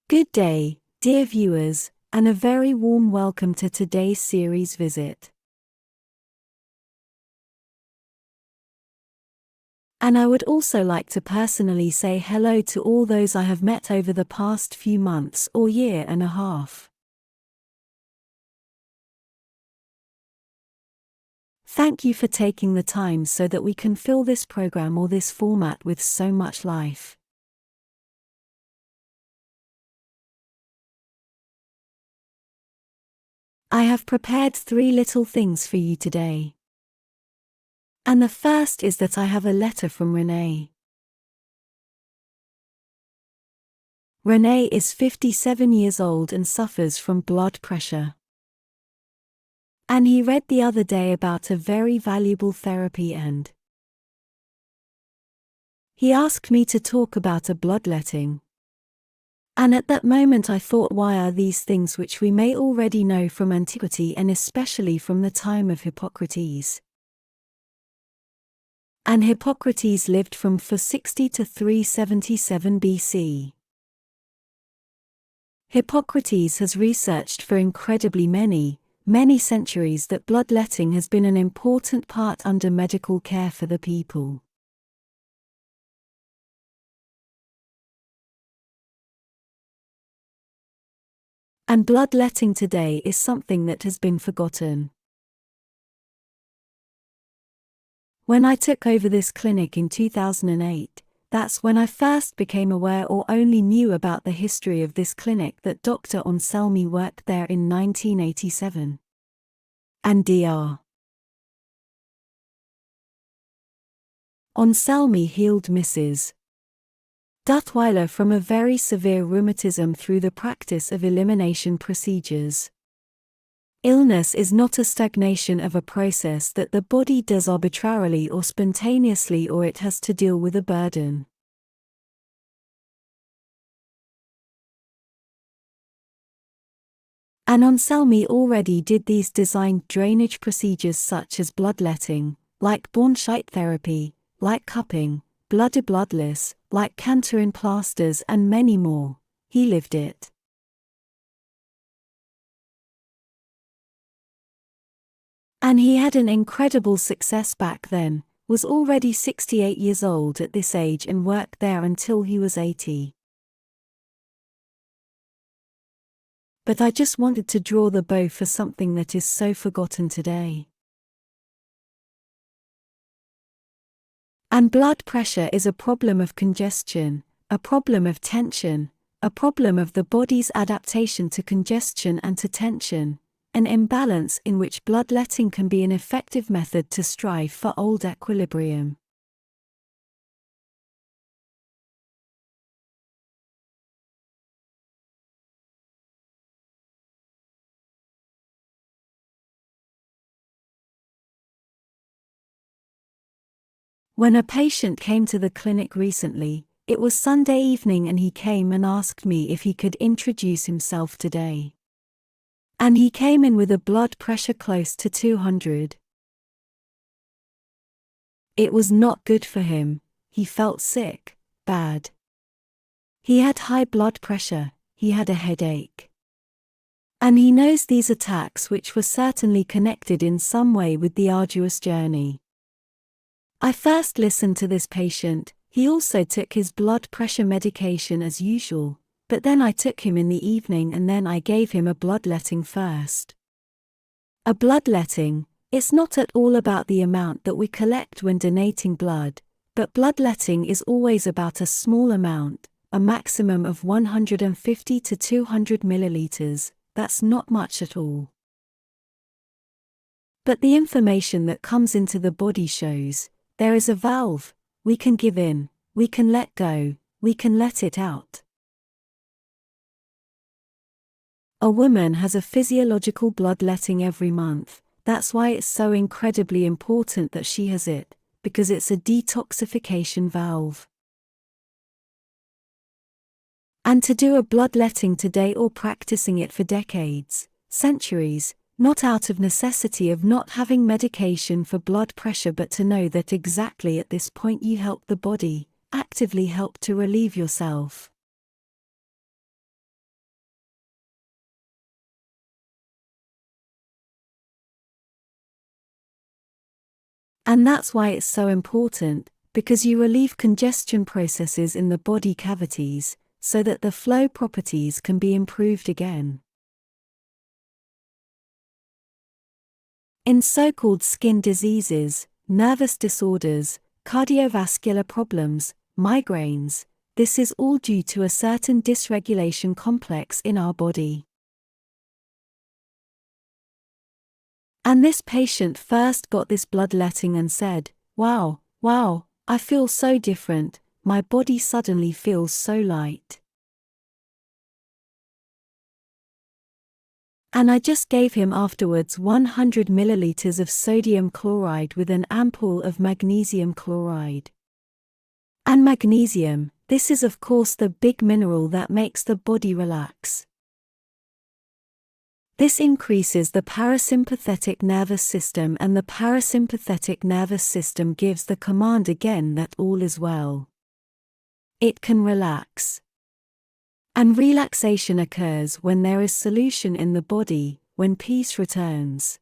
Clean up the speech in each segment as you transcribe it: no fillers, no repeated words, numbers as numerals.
Good day, dear viewers, and a very warm welcome to today's series Visite. And I would also like to personally say hello to all those I have met over the past few months or year and a half. Thank you for taking the time so that we can fill this program or this format with so much life. I have prepared 3 little things for you today. And the first is that I have a letter from Renee. Renee is 57 years old and suffers from blood pressure. And he read the other day about a very valuable therapy and he asked me to talk about a bloodletting. And at that moment I thought, why are these things which we may already know from antiquity and especially from the time of Hippocrates? And Hippocrates lived from 460 to 377 BC. Hippocrates has researched for incredibly many centuries that bloodletting has been an important part under medical care for the people. And bloodletting today is something that has been forgotten. When I took over this clinic in 2008, that's when I first became aware or only knew about the history of this clinic, that Dr. Anselmi worked there in 1987. And Dr. Anselmi healed Mrs. Duttweiler from a very severe rheumatism through the practice of elimination procedures. Illness is not a stagnation of a process that the body does arbitrarily or spontaneously, or it has to deal with a burden. And Anselmi already did these designed drainage procedures such as bloodletting, like Bornscheidt therapy, like cupping, bloodless, like cancer in plasters and many more. He lived it. And he had an incredible success back then, was already 68 years old at this age and worked there until he was 80. But I just wanted to draw the bow for something that is so forgotten today. And blood pressure is a problem of congestion, a problem of tension, a problem of the body's adaptation to congestion and to tension, an imbalance in which bloodletting can be an effective method to strive for old equilibrium. When a patient came to the clinic recently, it was Sunday evening, and he came and asked me if he could introduce himself today. And he came in with a blood pressure close to 200. It was not good for him. He felt sick, bad. He had high blood pressure, he had a headache. And he knows these attacks, which were certainly connected in some way with the arduous journey. I first listened to this patient. He also took his blood pressure medication as usual, but then I took him in the evening and then I gave him a bloodletting first. A bloodletting, it's not at all about the amount that we collect when donating blood, but bloodletting is always about a small amount, a maximum of 150 to 200 milliliters, that's not much at all. But the information that comes into the body shows, there is a valve, we can give in, we can let go, we can let it out. A woman has a physiological bloodletting every month, that's why it's so incredibly important that she has it, because it's a detoxification valve. And to do a bloodletting today or practicing it for decades, centuries, not out of necessity of not having medication for blood pressure, but to know that exactly at this point you help the body, actively help to relieve yourself. And that's why it's so important, because you relieve congestion processes in the body cavities, so that the flow properties can be improved again. In so-called skin diseases, nervous disorders, cardiovascular problems, migraines, this is all due to a certain dysregulation complex in our body. And this patient first got this bloodletting and said, wow, I feel so different, my body suddenly feels so light. And I just gave him afterwards 100 milliliters of sodium chloride with an ampoule of magnesium chloride. And magnesium, this is of course the big mineral that makes the body relax. This increases the parasympathetic nervous system, and the parasympathetic nervous system gives the command again that all is well. It can relax. And relaxation occurs when there is solution in the body, when peace returns.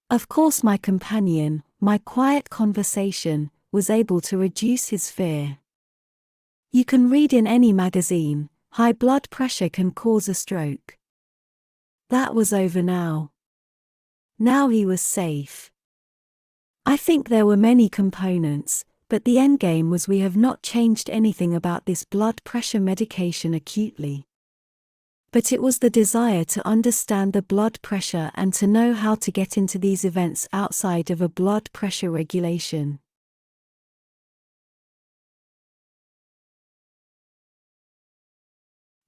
Of course, my companion, my quiet conversation, was able to reduce his fear. You can read in any magazine, high blood pressure can cause a stroke. That was over now. Now he was safe. I think there were many components, but the endgame was we have not changed anything about this blood pressure medication acutely. But it was the desire to understand the blood pressure and to know how to get into these events outside of a blood pressure regulation.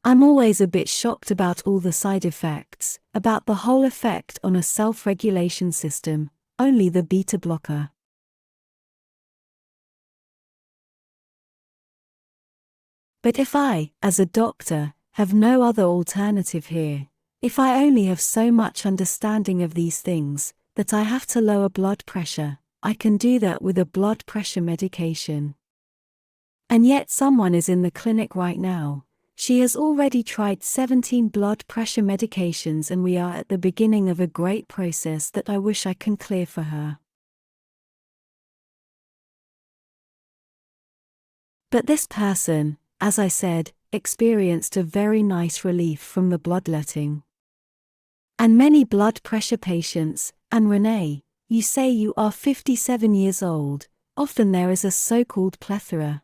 I'm always a bit shocked about all the side effects, about the whole effect on a self-regulation system, only the beta blocker. But if I, as a doctor, have no other alternative here, if I only have so much understanding of these things, that I have to lower blood pressure, I can do that with a blood pressure medication. And yet someone is in the clinic right now. She has already tried 17 blood pressure medications, and we are at the beginning of a great process that I wish I can clear for her. But this person, as I said, experienced a very nice relief from the bloodletting. And many blood pressure patients, and Renee, you say you are 57 years old, often there is a so-called plethora.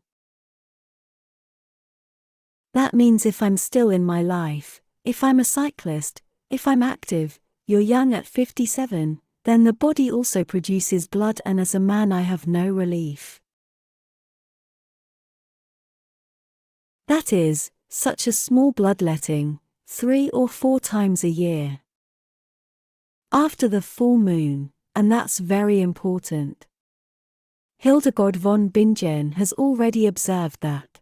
That means if I'm still in my life, if I'm a cyclist, if I'm active, you're young at 57, then the body also produces blood, and as a man I have no relief. That is, such a small bloodletting, 3 or 4 times a year. After the full moon, and that's very important. Hildegard von Bingen has already observed that.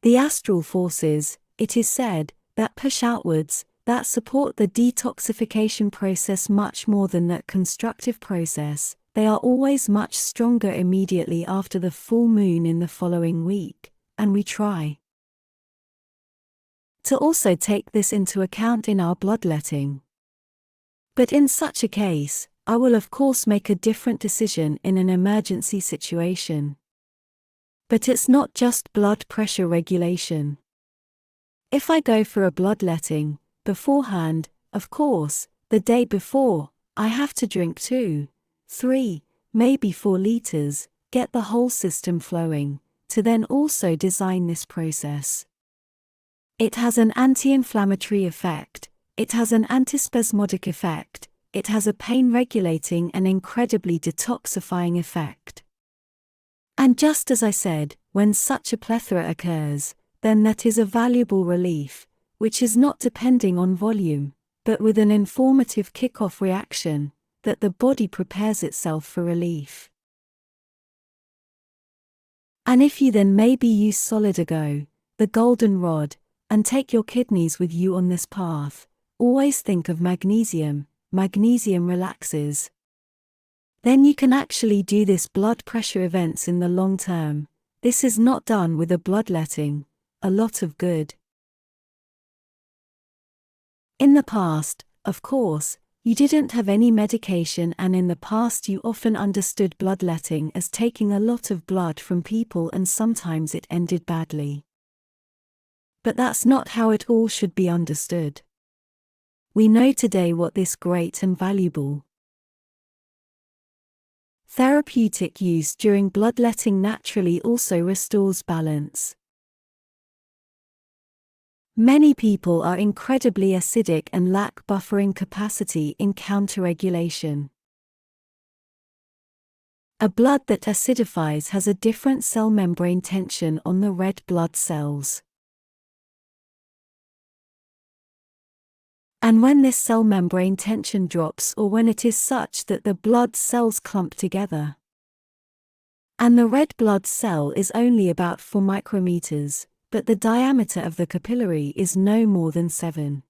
The astral forces, it is said, that push outwards, that support the detoxification process much more than that constructive process, they are always much stronger immediately after the full moon in the following week, and we try to also take this into account in our bloodletting. But in such a case, I will of course make a different decision in an emergency situation. But it's not just blood pressure regulation. If I go for a bloodletting, beforehand, of course, the day before, I have to drink 2, 3, maybe 4 liters, get the whole system flowing, to then also design this process. It has an anti-inflammatory effect, it has an antispasmodic effect, it has a pain-regulating and incredibly detoxifying effect. And just as I said, when such a plethora occurs, then that is a valuable relief, which is not depending on volume, but with an informative kick-off reaction, that the body prepares itself for relief. And if you then maybe use Solidago, the golden rod, and take your kidneys with you on this path, always think of magnesium. Magnesium relaxes. Then you can actually do this blood pressure events in the long term. This is not done with a bloodletting. A lot of good. In the past, of course, You didn't have any medication, and in the past you often understood bloodletting as taking a lot of blood from people, and sometimes it ended badly. But that's not how it all should be understood. We know today what this great and valuable therapeutic use during bloodletting naturally also restores balance. Many people are incredibly acidic and lack buffering capacity in counter-regulation. A blood that acidifies has a different cell membrane tension on the red blood cells. And when this cell membrane tension drops, or when it is such that the blood cells clump together, and the red blood cell is only about 4 micrometers, but the diameter of the capillary is no more than 7.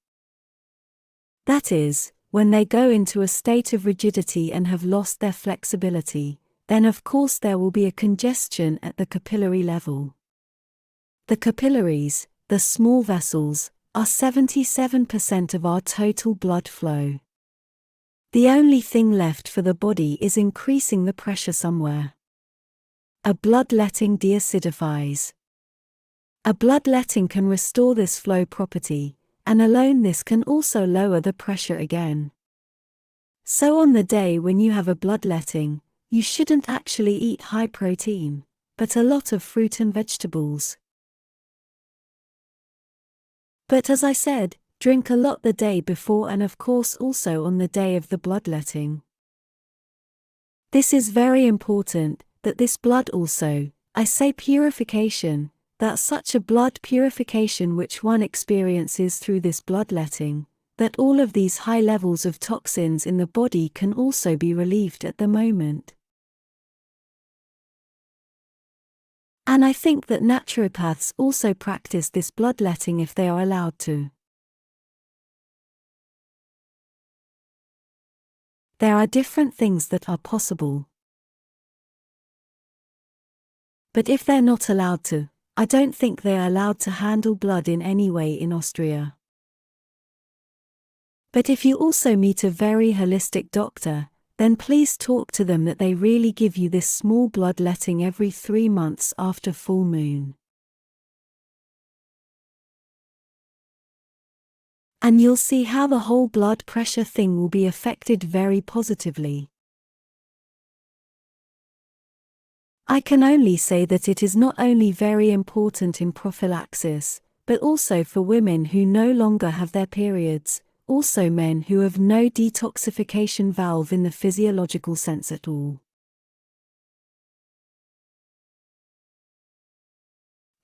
That is, when they go into a state of rigidity and have lost their flexibility, then of course there will be a congestion at the capillary level. The capillaries, the small vessels, are 77% of our total blood flow. The only thing left for the body is increasing the pressure somewhere. A bloodletting deacidifies. A bloodletting can restore this flow property, and alone this can also lower the pressure again. So on the day when you have a bloodletting, you shouldn't actually eat high protein, but a lot of fruit and vegetables. But as I said, drink a lot the day before, and of course also on the day of the bloodletting. This is very important, that this blood also, I say purification, that such a blood purification which one experiences through this bloodletting, that all of these high levels of toxins in the body can also be relieved at the moment. And I think that naturopaths also practice this bloodletting if they are allowed to. There are different things that are possible. But if they're not allowed to, I don't think they are allowed to handle blood in any way in Austria. But if you also meet a very holistic doctor, then please talk to them that they really give you this small bloodletting every 3 months after full moon. And you'll see how the whole blood pressure thing will be affected very positively. I can only say that it is not only very important in prophylaxis, but also for women who no longer have their periods, also men who have no detoxification valve in the physiological sense at all.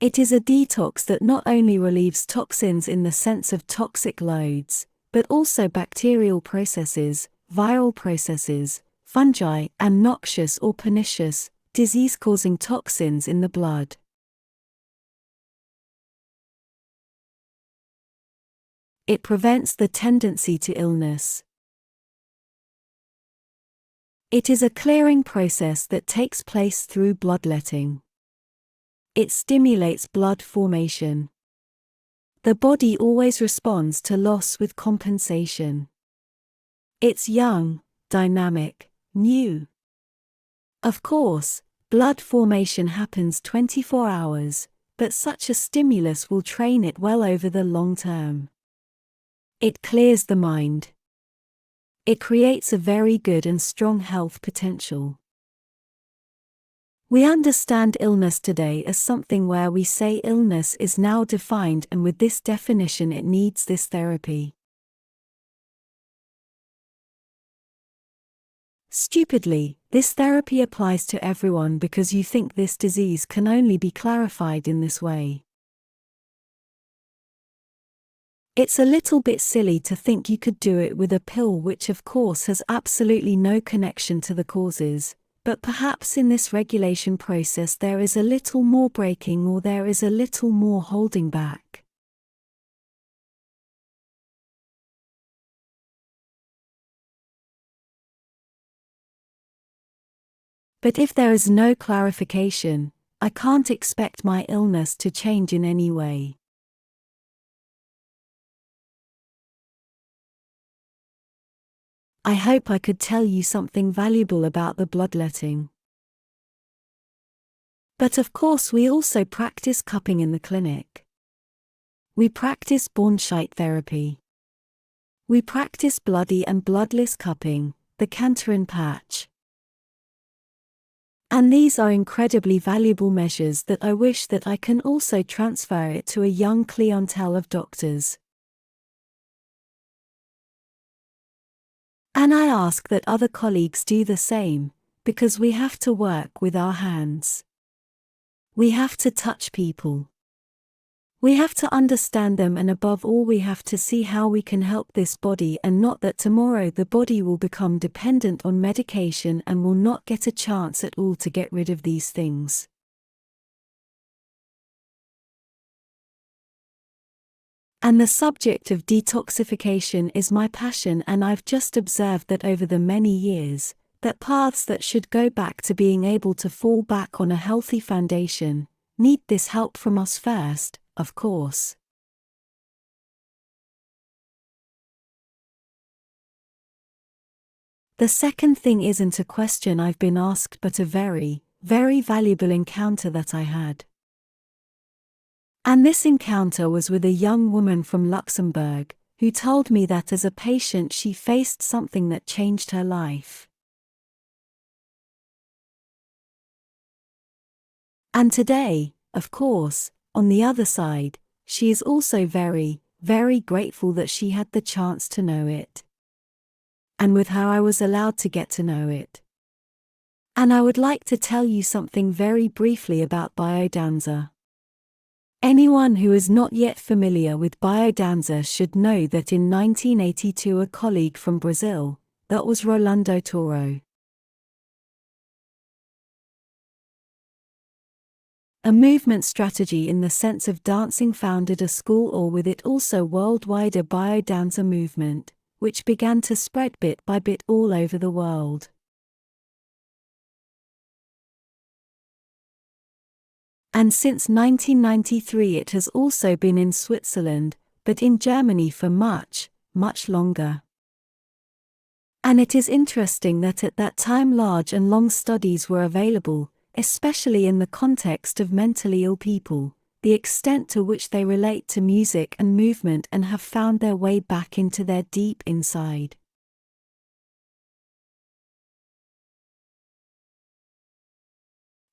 It is a detox that not only relieves toxins in the sense of toxic loads, but also bacterial processes, viral processes, fungi, and noxious or pernicious, disease-causing toxins in the blood. It prevents the tendency to illness. It is a clearing process that takes place through bloodletting. It stimulates blood formation. The body always responds to loss with compensation. It's young, dynamic, new. Of course, blood formation happens 24 hours, but such a stimulus will train it well over the long term. It clears the mind. It creates a very good and strong health potential. We understand illness today as something where we say illness is now defined, and with this definition it needs this therapy. Stupidly, this therapy applies to everyone because you think this disease can only be clarified in this way. It's a little bit silly to think you could do it with a pill, which of course has absolutely no connection to the causes, but perhaps in this regulation process there is a little more breaking, or there is a little more holding back. But if there is no clarification, I can't expect my illness to change in any way. I hope I could tell you something valuable about the bloodletting. But of course we also practice cupping in the clinic. We practice Bornscheidt therapy. We practice bloody and bloodless cupping, the Cantorin patch. And these are incredibly valuable measures that I wish that I can also transfer it to a young clientele of doctors. And I ask that other colleagues do the same, because we have to work with our hands. We have to touch people. We have to understand them, and above all we have to see how we can help this body, and not that tomorrow the body will become dependent on medication and will not get a chance at all to get rid of these things. And the subject of detoxification is my passion, and I've just observed that over the many years, that paths that should go back to being able to fall back on a healthy foundation, need this help from us first, of course. The second thing isn't a question I've been asked, but a very, very valuable encounter that I had. And this encounter was with a young woman from Luxembourg, who told me that as a patient she faced something that changed her life. And today, of course, on the other side, she is also very, very grateful that she had the chance to know it. And with her I was allowed to get to know it. And I would like to tell you something very briefly about Biodanza. Anyone who is not yet familiar with Biodanza should know that in 1982 a colleague from Brazil, that was Rolando Toro, a movement strategy in the sense of dancing, founded a school, or with it also worldwide a Biodanza movement, which began to spread bit by bit all over the world. And since 1993 it has also been in Switzerland, but in Germany for much, much longer. And it is interesting that at that time large and long studies were available, especially in the context of mentally ill people, the extent to which they relate to music and movement and have found their way back into their deep inside.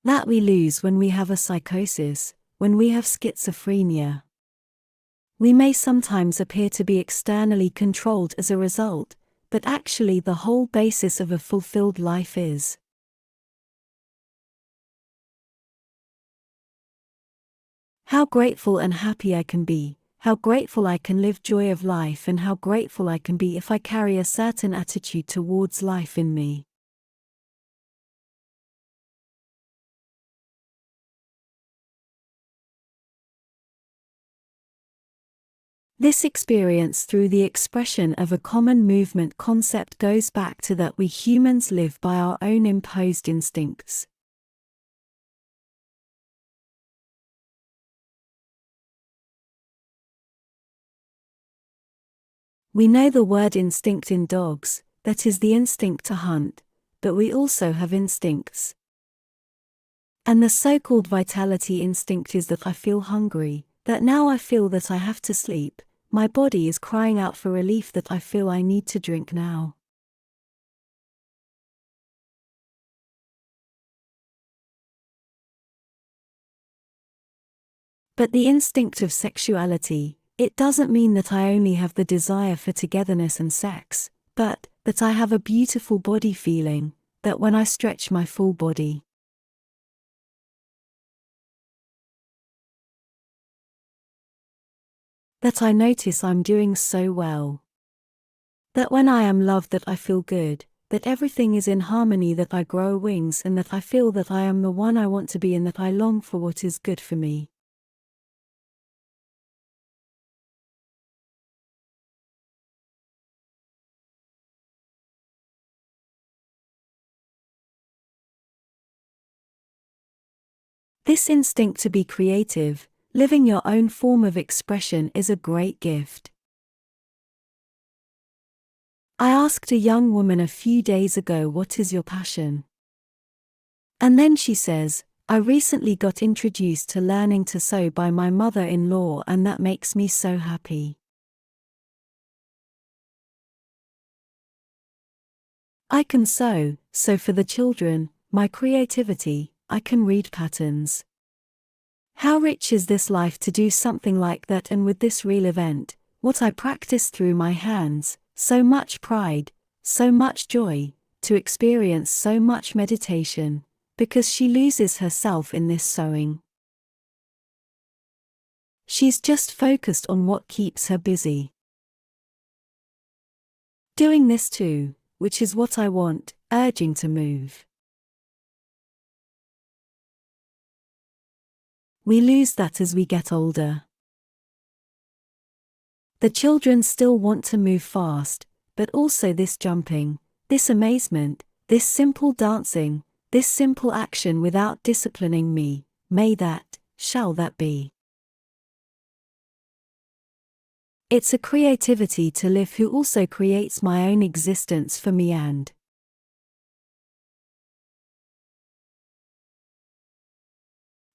That we lose when we have a psychosis, when we have schizophrenia. We may sometimes appear to be externally controlled as a result, but actually the whole basis of a fulfilled life is how grateful and happy I can be, how grateful I can live joy of life, and how grateful I can be if I carry a certain attitude towards life in me. This experience through the expression of a common movement concept goes back to that we humans live by our own imposed instincts. We know the word instinct in dogs, that is the instinct to hunt, but we also have instincts. And the so-called vitality instinct is that I feel hungry, that now I feel that I have to sleep, my body is crying out for relief, that I feel I need to drink now. But the instinct of sexuality, it doesn't mean that I only have the desire for togetherness and sex, but that I have a beautiful body feeling, that when I stretch my full body, that I notice I'm doing so well. That when I am loved that I feel good, that everything is in harmony, that I grow wings, and that I feel that I am the one I want to be, and that I long for what is good for me. This instinct to be creative, living your own form of expression, is a great gift. I asked a young woman a few days ago, what is your passion? And then she says, I recently got introduced to learning to sew by my mother-in-law, and that makes me so happy. I can sew, so for the children, my creativity, I can read patterns. How rich is this life to do something like that, and with this real event, what I practice through my hands, so much pride, so much joy, to experience so much meditation, because she loses herself in this sewing. She's just focused on what keeps her busy. Doing this too, which is what I want, urging to move. We lose that as we get older. The children still want to move fast, but also this jumping, this amazement, this simple dancing, this simple action without disciplining me, may that, shall that be. It's a creativity to live who also creates my own existence for me, and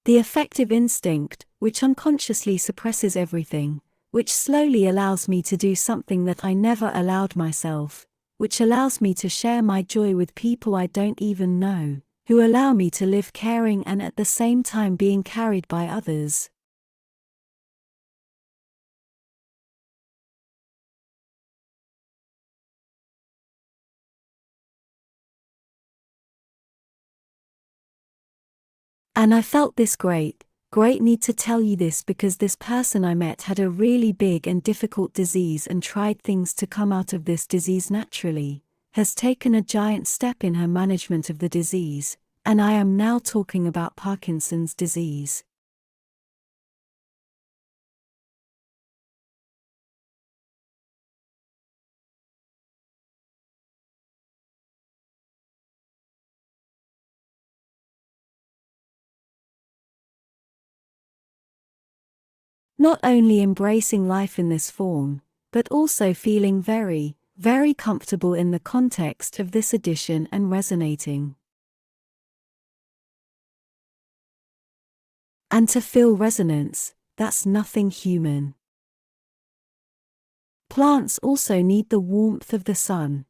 the effective instinct, which unconsciously suppresses everything, which slowly allows me to do something that I never allowed myself, which allows me to share my joy with people I don't even know, who allow me to live caring and at the same time being carried by others. And I felt this great need to tell you this, because this person I met had a really big and difficult disease and tried things to come out of this disease naturally, has taken a giant step in her management of the disease, and I am now talking about Parkinson's disease. Not only embracing life in this form, but also feeling very, very comfortable in the context of this edition and resonating. And to feel resonance, that's nothing human. Plants also need the warmth of the sun.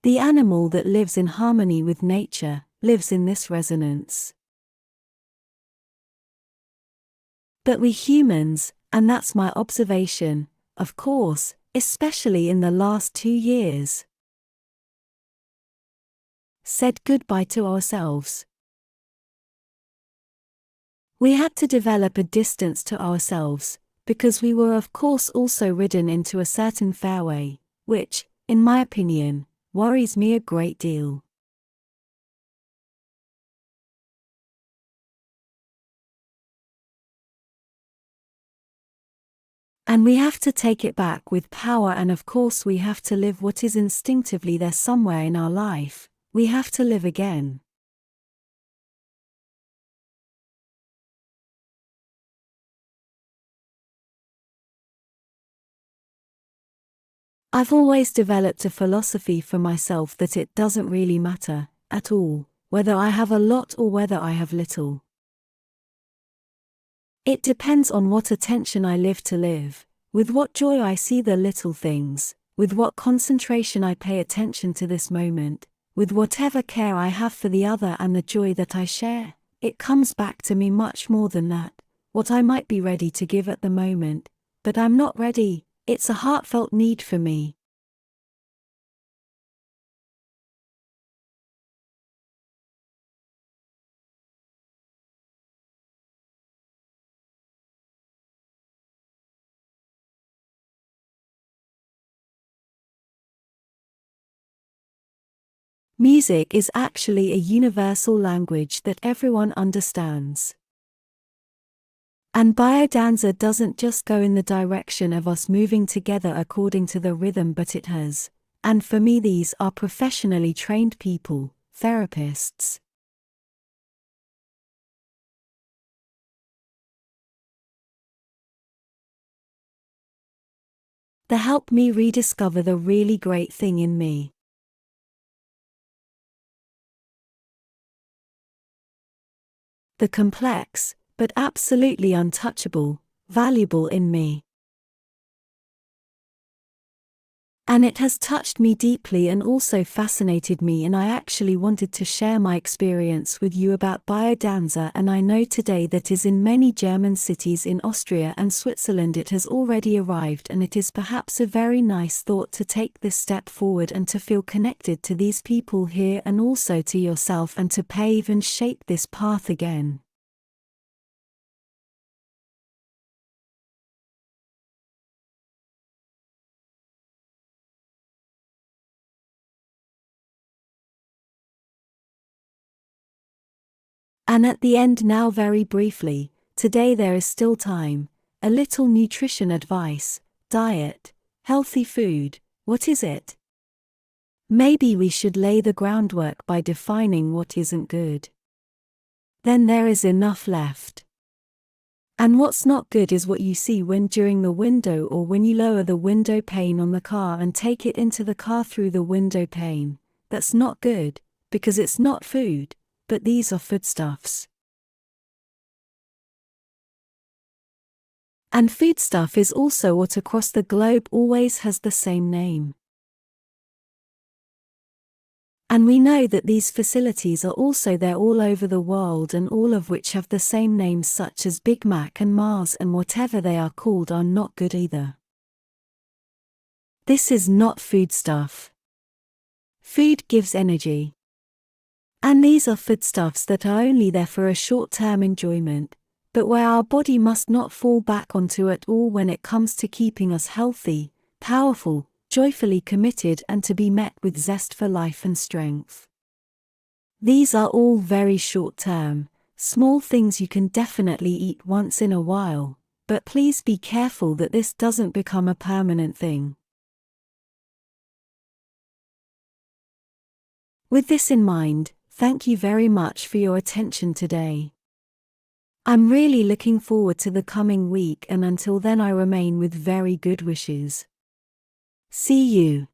The animal that lives in harmony with nature lives in this resonance. But we humans, and that's my observation, of course, especially in the last 2 years, said goodbye to ourselves. We had to develop a distance to ourselves, because we were of course also ridden into a certain fairway, which, in my opinion, worries me a great deal. And we have to take it back with power, and of course we have to live what is instinctively there somewhere in our life. We have to live again. I've always developed a philosophy for myself that it doesn't really matter, at all, whether I have a lot or whether I have little. It depends on what attention I live to live, with what joy I see the little things, with what concentration I pay attention to this moment, with whatever care I have for the other and the joy that I share. It comes back to me much more than that, what I might be ready to give at the moment, but I'm not ready. It's a heartfelt need for me. Music is actually a universal language that everyone understands. And Biodanza doesn't just go in the direction of us moving together according to the rhythm, but it has. And for me, these are professionally trained people, therapists. They help me rediscover the really great thing in me. The complex, but absolutely untouchable, valuable in me. And it has touched me deeply and also fascinated me, and I actually wanted to share my experience with you about Biodanza, and I know today that is in many German cities in Austria and Switzerland it has already arrived, and it is perhaps a very nice thought to take this step forward and to feel connected to these people here and also to yourself and to pave and shape this path again. And at the end now, very briefly, today there is still time, a little nutrition advice, diet, healthy food, what is it? Maybe we should lay the groundwork by defining what isn't good. Then there is enough left. And what's not good is what you see when during the window or when you lower the window pane on the car and take it into the car through the window pane. That's not good, because it's not food. But these are foodstuffs. And foodstuff is also what across the globe always has the same name. And we know that these facilities are also there all over the world, and all of which have the same names such as Big Mac and Mars, and whatever they are called are not good either. This is not foodstuff. Food gives energy. And these are foodstuffs that are only there for a short-term enjoyment, but where our body must not fall back onto at all when it comes to keeping us healthy, powerful, joyfully committed, and to be met with zest for life and strength. These are all very short-term, small things you can definitely eat once in a while, but please be careful that this doesn't become a permanent thing. With this in mind, thank you very much for your attention today. I'm really looking forward to the coming week, and until then I remain with very good wishes. See you.